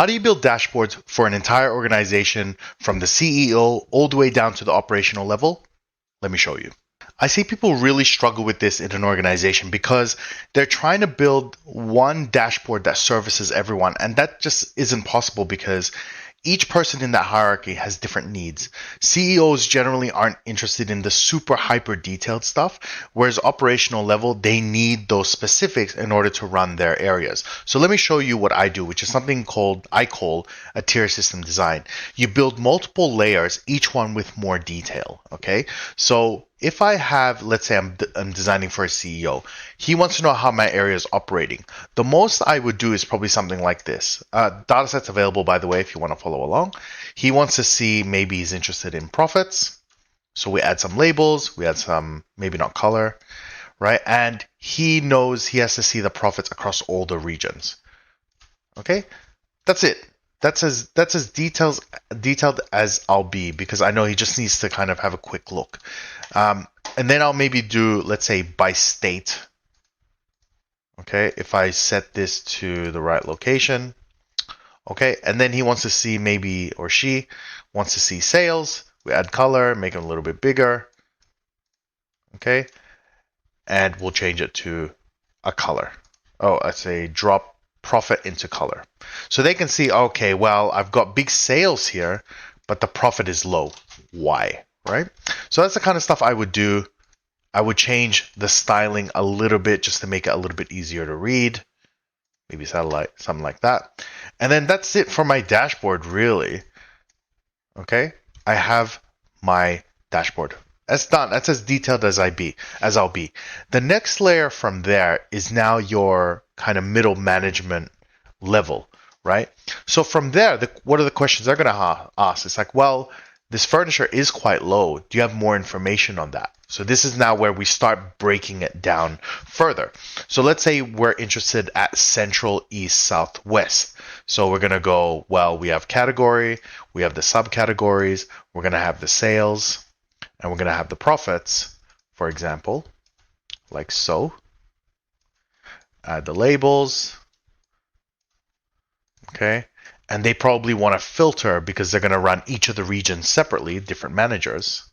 How do you build dashboards for an entire organization from the CEO all the way down to the operational level? Let me show you. I see people really struggle with this in an organization because they're trying to build one dashboard that services everyone, and that just isn't possible because each person in that hierarchy has different needs. CEOs generally aren't interested in the super hyper detailed stuff, whereas operational level, they need those specifics in order to run their areas. So let me show you what I do, which is something I call a tier system design. You build multiple layers, each one with more detail, okay? So if I have, let's say I'm designing for a CEO, he wants to know how my area is operating. The most I would do is probably something like this. Dataset's available, by the way, if you want to follow along. He wants to see, maybe he's interested in profits. So we add some labels, we add some, maybe not color, right? And he knows he has to see the profits across all the regions. Okay, that's it. That's as detailed as I'll be because I know he just needs to kind of have a quick look. And then I'll maybe do, let's say, by state. Okay, if I set this to the right location. Okay, and then he wants to see, maybe, or she wants to see sales. We add color, make them a little bit bigger. Okay, and we'll change it to a color. Oh, I say drop profit into color. So they can see, okay, well, I've got big sales here, but the profit is low. Why? Right? So that's the kind of stuff I would do. I would change the styling a little bit just to make it a little bit easier to read. Maybe satellite, something like that. And then that's it for my dashboard, really. Okay? I have my dashboard. That's done. That's as detailed as I'll be. The next layer from there is now your kind of middle management level, right? So from there, what are the questions they're going to ask? It's like, well, this furniture is quite low. Do you have more information on that? So this is now where we start breaking it down further. So let's say we're interested at central, east, south, west. So we're going to go, well, we have category, we have the subcategories, we're going to have the sales, and we're going to have the profits, for example, like so. Add the labels. Okay. And they probably want to filter because they're going to run each of the regions separately, different managers.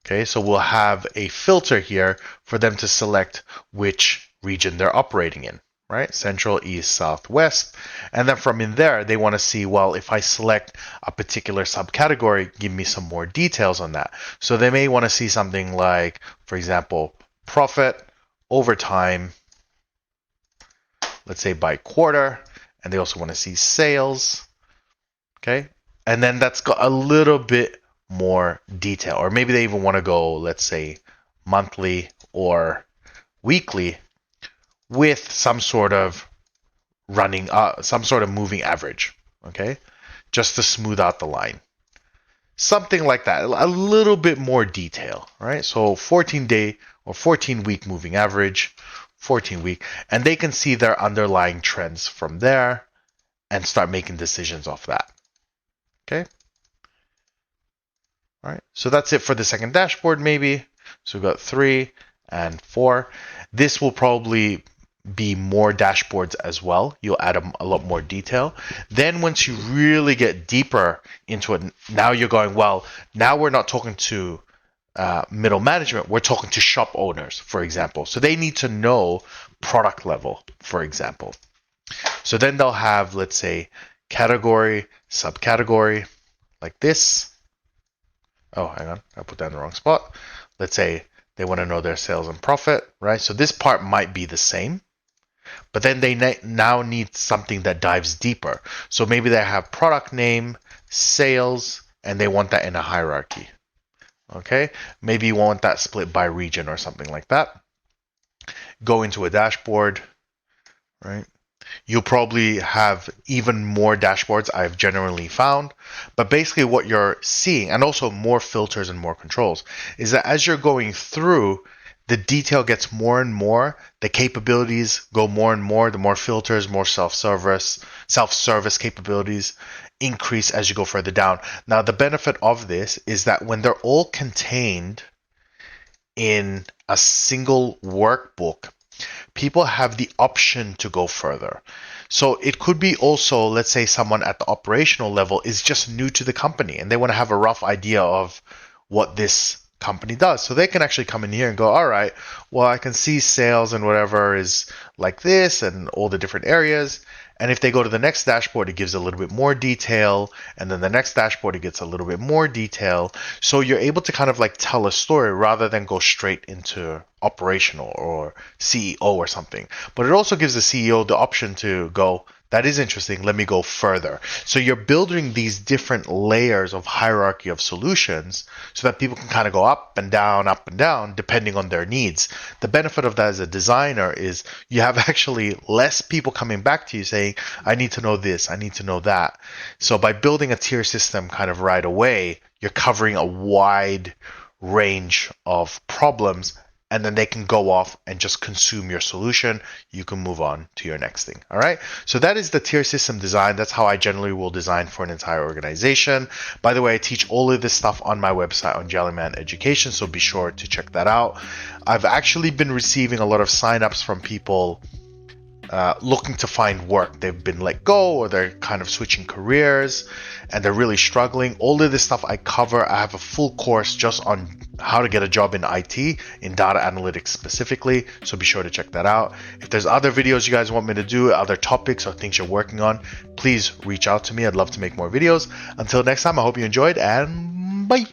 Okay, so we'll have a filter here for them to select which region they're operating in, right? Central, east, south, west. And then from in there, they want to see, well, if I select a particular subcategory, give me some more details on that. So they may want to see something like, for example, profit over time, let's say by quarter. And they also want to see sales. Okay, and then that's got a little bit more detail, or maybe they even want to go, let's say, monthly or weekly with some sort of some sort of moving average, okay, just to smooth out the line. Something like that, a little bit more detail, right? So 14-day or 14-week moving average, 14-week, and they can see their underlying trends from there and start making decisions off that. Okay. All right, so that's it for the second dashboard, maybe. So we've got 3 and 4. This will probably be more dashboards as well. You'll add a lot more detail. Then once you really get deeper into it, now you're going, well, now we're not talking to middle management. We're talking to shop owners, for example. So they need to know product level, for example. So then they'll have, let's say, category, subcategory, like this. Oh, hang on, I put that in the wrong spot. Let's say they want to know their sales and profit, right? So this part might be the same, but then they now need something that dives deeper. So maybe they have product name, sales, and they want that in a hierarchy. Okay, maybe you want that split by region or something like that. Go into a dashboard, right? You'll probably have even more dashboards, I've generally found. But basically what you're seeing, and also more filters and more controls, is that as you're going through, the detail gets more and more, the capabilities go more and more, the more filters, more self-service capabilities increase as you go further down. Now, the benefit of this is that when they're all contained in a single workbook, people have the option to go further. So it could be also, let's say someone at the operational level is just new to the company and they want to have a rough idea of what this company does. So they can actually come in here and go, all right, well, I can see sales and whatever is like this and all the different areas. And if they go to the next dashboard, it gives a little bit more detail. And then the next dashboard, it gets a little bit more detail. So you're able to kind of like tell a story rather than go straight into operational or CEO or something. But it also gives the CEO the option to go, that is interesting. Let me go further. So you're building these different layers of hierarchy of solutions so that people can kind of go up and down, depending on their needs. The benefit of that as a designer is you have actually less people coming back to you saying, I need to know this, I need to know that. So by building a tier system kind of right away, you're covering a wide range of problems, and then they can go off and just consume your solution. You can move on to your next thing. All right. So that is the tier system design. That's how I generally will design for an entire organization. By the way, I teach all of this stuff on my website on Jellyman Education, so be sure to check that out. I've actually been receiving a lot of signups from people looking to find work. They've been let go or they're kind of switching careers and they're really struggling. All of this stuff I cover. I have a full course just on how to get a job in IT, in data analytics specifically. So be sure to check that out. If there's other videos you guys want me to do, other topics or things you're working on, please reach out to me. I'd love to make more videos. Until next time, I hope you enjoyed and bye.